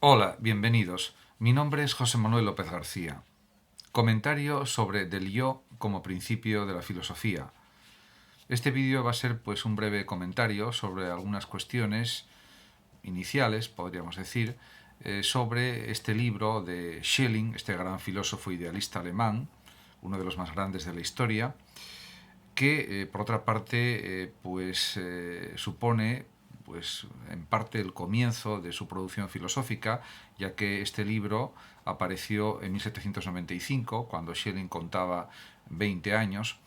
Hola, bienvenidos. Mi nombre es José Manuel López García. Comentario sobre del yo como principio de la filosofía. Este vídeo va a ser pues un breve comentario sobre algunas cuestiones iniciales, podríamos decir, sobre este libro de Schelling, este gran filósofo idealista alemán, uno de los más grandes de la historia, que por otra parte supone pues en parte el comienzo de su producción filosófica, ya que este libro apareció en 1795, cuando Schelling contaba 20 años,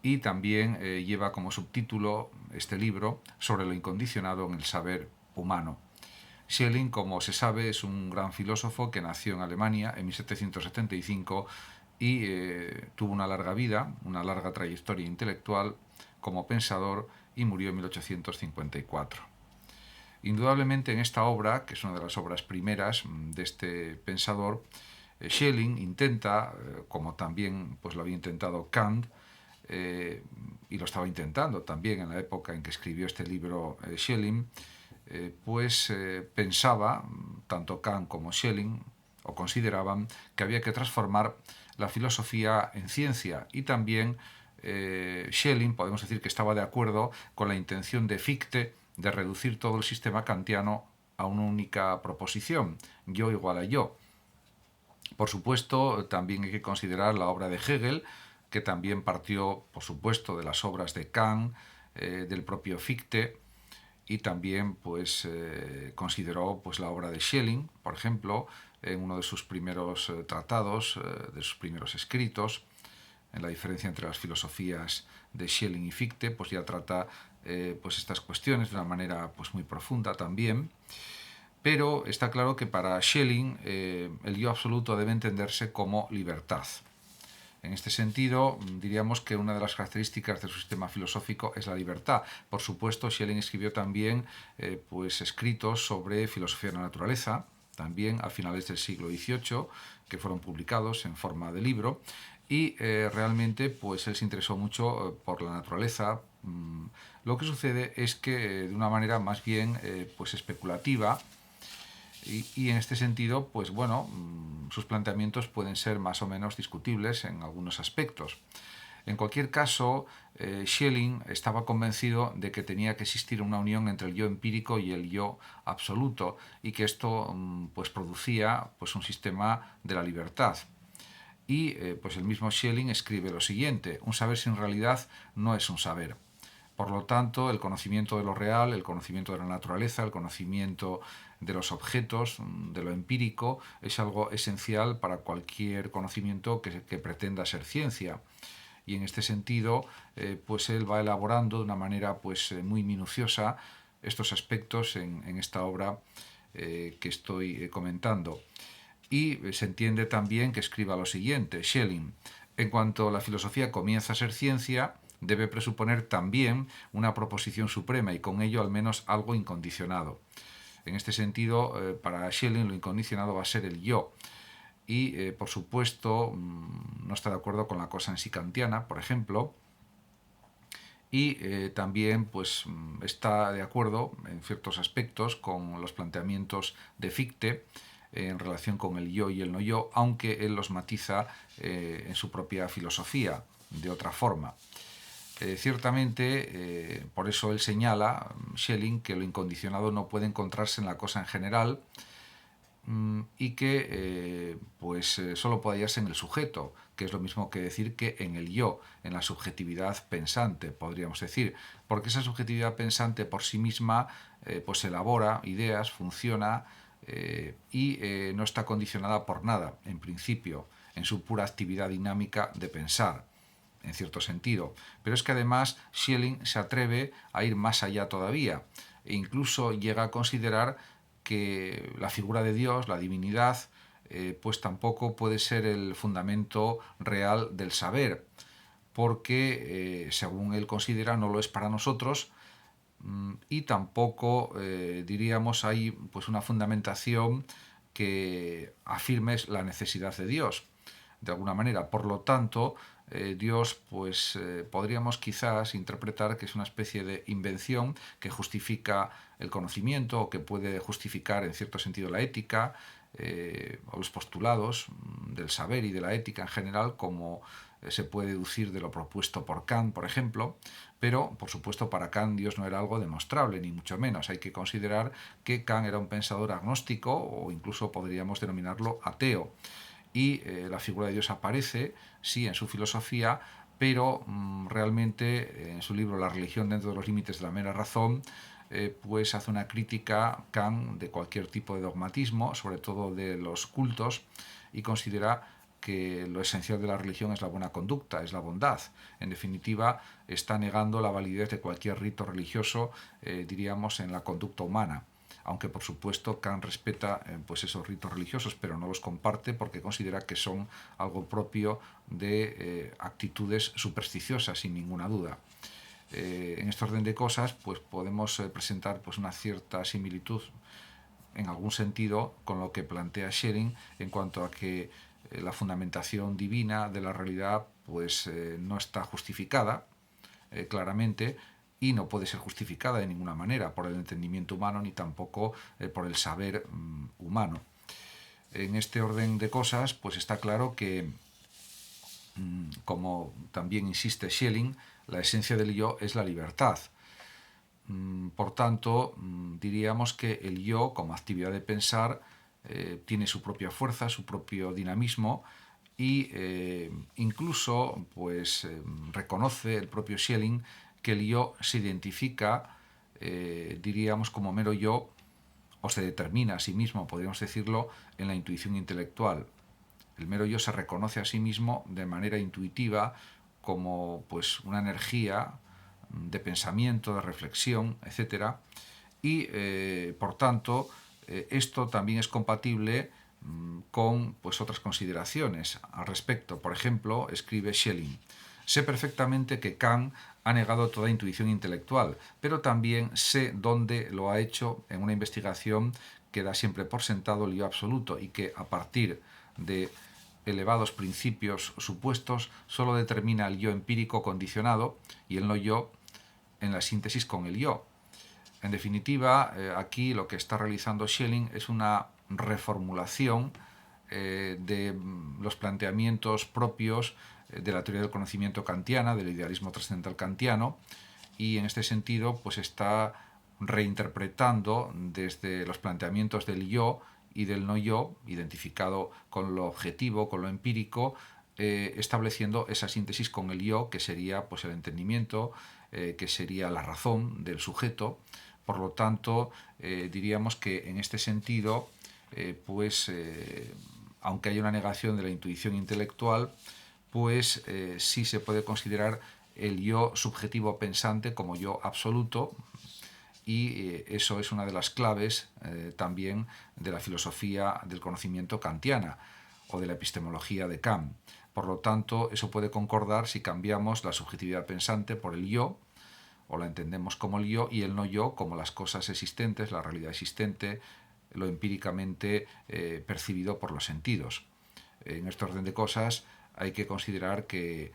y también lleva como subtítulo este libro sobre lo incondicionado en el saber humano. Schelling, como se sabe, es un gran filósofo que nació en Alemania en 1775 y tuvo una larga vida, una larga trayectoria intelectual como pensador y murió en 1854. Indudablemente en esta obra, que es una de las obras primeras de este pensador, Schelling intenta, como también pues lo había intentado Kant, y lo estaba intentando también en la época en que escribió este libro Schelling, pensaba, tanto Kant como Schelling, o consideraban que había que transformar la filosofía en ciencia y también Schelling, podemos decir que estaba de acuerdo con la intención de Fichte de reducir todo el sistema kantiano a una única proposición, yo igual a yo. Por supuesto, también hay que considerar la obra de Hegel, que también partió, por supuesto, de las obras de Kant, del propio Fichte, y también consideró pues, la obra de Schelling, por ejemplo, en uno de sus primeros tratados, de sus primeros escritos, en la diferencia entre las filosofías de Schelling y Fichte, pues ya trata pues estas cuestiones de una manera pues muy profunda también. Pero está claro que para Schelling el yo absoluto debe entenderse como libertad. En este sentido, diríamos que una de las características de su sistema filosófico es la libertad. Por supuesto, Schelling escribió también escritos sobre filosofía de la naturaleza, también a finales del siglo XVIII, que fueron publicados en forma de libro, y realmente pues él se interesó mucho por la naturaleza. Lo que sucede es que de una manera más bien pues especulativa, y en este sentido, pues bueno, sus planteamientos pueden ser más o menos discutibles en algunos aspectos. En cualquier caso, Schelling estaba convencido de que tenía que existir una unión entre el yo empírico y el yo absoluto, y que esto pues producía pues un sistema de la libertad. Y pues el mismo Schelling escribe lo siguiente: un saber sin realidad no es un saber. Por lo tanto, el conocimiento de lo real, el conocimiento de la naturaleza, el conocimiento de los objetos, de lo empírico, es algo esencial para cualquier conocimiento que pretenda ser ciencia. Y en este sentido, pues él va elaborando de una manera muy minuciosa estos aspectos en esta obra que estoy comentando. Y se entiende también que escriba lo siguiente, Schelling: en cuanto la filosofía comienza a ser ciencia, debe presuponer también una proposición suprema y con ello al menos algo incondicionado. En este sentido, para Schelling lo incondicionado va a ser el yo. Y, por supuesto, no está de acuerdo con la cosa en sí kantiana, por ejemplo, y también está de acuerdo en ciertos aspectos con los planteamientos de Fichte en relación con el yo y el no yo, aunque él los matiza en su propia filosofía de otra forma. Ciertamente, por eso él señala, Schelling, que lo incondicionado no puede encontrarse en la cosa en general, y que solo puede hallarse en el sujeto, que es lo mismo que decir que en el yo, en la subjetividad pensante, podríamos decir, porque esa subjetividad pensante por sí misma pues elabora ideas, funciona no está condicionada por nada, en principio, en su pura actividad dinámica de pensar, en cierto sentido. Pero es que además Schelling se atreve a ir más allá todavía e incluso llega a considerar que la figura de Dios, la divinidad, pues tampoco puede ser el fundamento real del saber, porque, según él considera, no lo es para nosotros, y tampoco, diríamos, hay pues una fundamentación que afirme la necesidad de Dios, de alguna manera. Por lo tanto, Dios, podríamos quizás interpretar que es una especie de invención que justifica el conocimiento o que puede justificar en cierto sentido la ética o los postulados del saber y de la ética en general, como se puede deducir de lo propuesto por Kant, por ejemplo. Pero, por supuesto, para Kant Dios no era algo demostrable, ni mucho menos. Hay que considerar que Kant era un pensador agnóstico, o incluso podríamos denominarlo ateo. Y la figura de Dios aparece, sí, en su filosofía, pero realmente en su libro La religión dentro de los límites de la mera razón, pues hace una crítica Kant de cualquier tipo de dogmatismo, sobre todo de los cultos, y considera que lo esencial de la religión es la buena conducta, es la bondad. En definitiva, está negando la validez de cualquier rito religioso, diríamos, en la conducta humana. Aunque por supuesto Kant respeta pues esos ritos religiosos, pero no los comparte porque considera que son algo propio de actitudes supersticiosas, sin ninguna duda. En este orden de cosas, pues podemos presentar pues una cierta similitud en algún sentido con lo que plantea Schelling en cuanto a que la fundamentación divina de la realidad pues no está justificada claramente, y no puede ser justificada de ninguna manera por el entendimiento humano ni tampoco por el saber humano. En este orden de cosas, pues está claro que, como también insiste Schelling, la esencia del yo es la libertad. Por tanto, diríamos que el yo, como actividad de pensar, tiene su propia fuerza, su propio dinamismo, y incluso pues reconoce el propio Schelling que el yo se identifica, diríamos, como mero yo, o se determina a sí mismo, podríamos decirlo, en la intuición intelectual. El mero yo se reconoce a sí mismo de manera intuitiva como pues una energía de pensamiento, de reflexión, etc. Y por tanto esto también es compatible con pues otras consideraciones al respecto. Por ejemplo, escribe Schelling: sé perfectamente que Kant ha negado toda intuición intelectual, pero también sé dónde lo ha hecho en una investigación que da siempre por sentado el yo absoluto y que a partir de elevados principios supuestos solo determina el yo empírico condicionado y el no yo en la síntesis con el yo. En definitiva, aquí lo que está realizando Schelling es una reformulación de los planteamientos propios de la teoría del conocimiento kantiana, del idealismo trascendental kantiano, y en este sentido pues está reinterpretando desde los planteamientos del yo y del no yo, identificado con lo objetivo, con lo empírico, estableciendo esa síntesis con el yo, que sería pues el entendimiento, que sería la razón del sujeto. Por lo tanto, diríamos que en este sentido, aunque haya una negación de la intuición intelectual, pues sí se puede considerar el yo subjetivo pensante como yo absoluto, y eso es una de las claves también de la filosofía del conocimiento kantiana o de la epistemología de Kant. Por lo tanto, eso puede concordar si cambiamos la subjetividad pensante por el yo, o la entendemos como el yo, y el no yo como las cosas existentes, la realidad existente, lo empíricamente percibido por los sentidos. En este orden de cosas hay que considerar que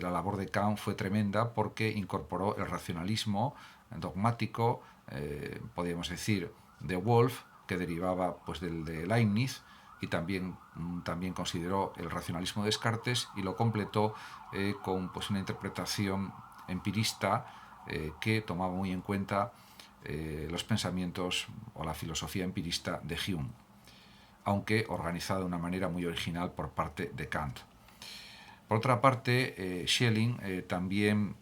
la labor de Kant fue tremenda porque incorporó el racionalismo dogmático, podríamos decir, de Wolff, que derivaba pues del de Leibniz, y también consideró el racionalismo de Descartes y lo completó con pues una interpretación empirista que tomaba muy en cuenta los pensamientos o la filosofía empirista de Hume, aunque organizada de una manera muy original por parte de Kant. Por otra parte, Schelling también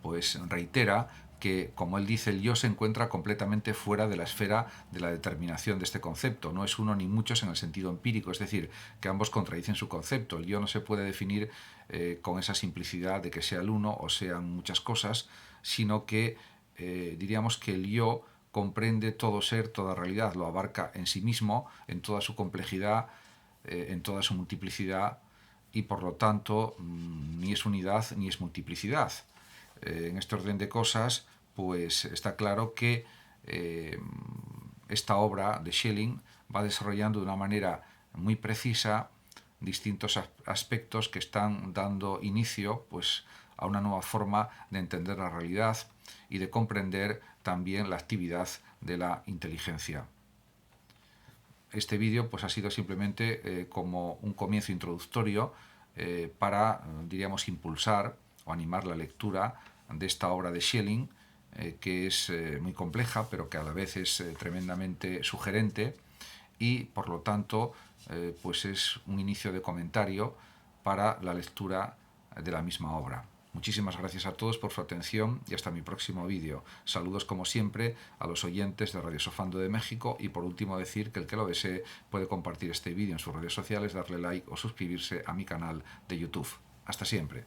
pues reitera que, como él dice, el yo se encuentra completamente fuera de la esfera de la determinación de este concepto. No es uno ni muchos en el sentido empírico, es decir, que ambos contradicen su concepto. El yo no se puede definir con esa simplicidad de que sea el uno o sean muchas cosas, sino que diríamos que el yo comprende todo ser, toda realidad, lo abarca en sí mismo, en toda su complejidad, en toda su multiplicidad, y por lo tanto ni es unidad ni es multiplicidad. En este orden de cosas, pues está claro que esta obra de Schelling va desarrollando de una manera muy precisa distintos aspectos que están dando inicio pues a una nueva forma de entender la realidad, y de comprender también la actividad de la inteligencia. Este vídeo pues, ha sido simplemente como un comienzo introductorio para, diríamos, impulsar o animar la lectura de esta obra de Schelling, que es muy compleja, pero que a la vez es tremendamente sugerente y, por lo tanto, pues es un inicio de comentario para la lectura de la misma obra. Muchísimas gracias a todos por su atención y hasta mi próximo vídeo. Saludos como siempre a los oyentes de Radio Sofando de México y por último decir que el que lo desee puede compartir este vídeo en sus redes sociales, darle like o suscribirse a mi canal de YouTube. Hasta siempre.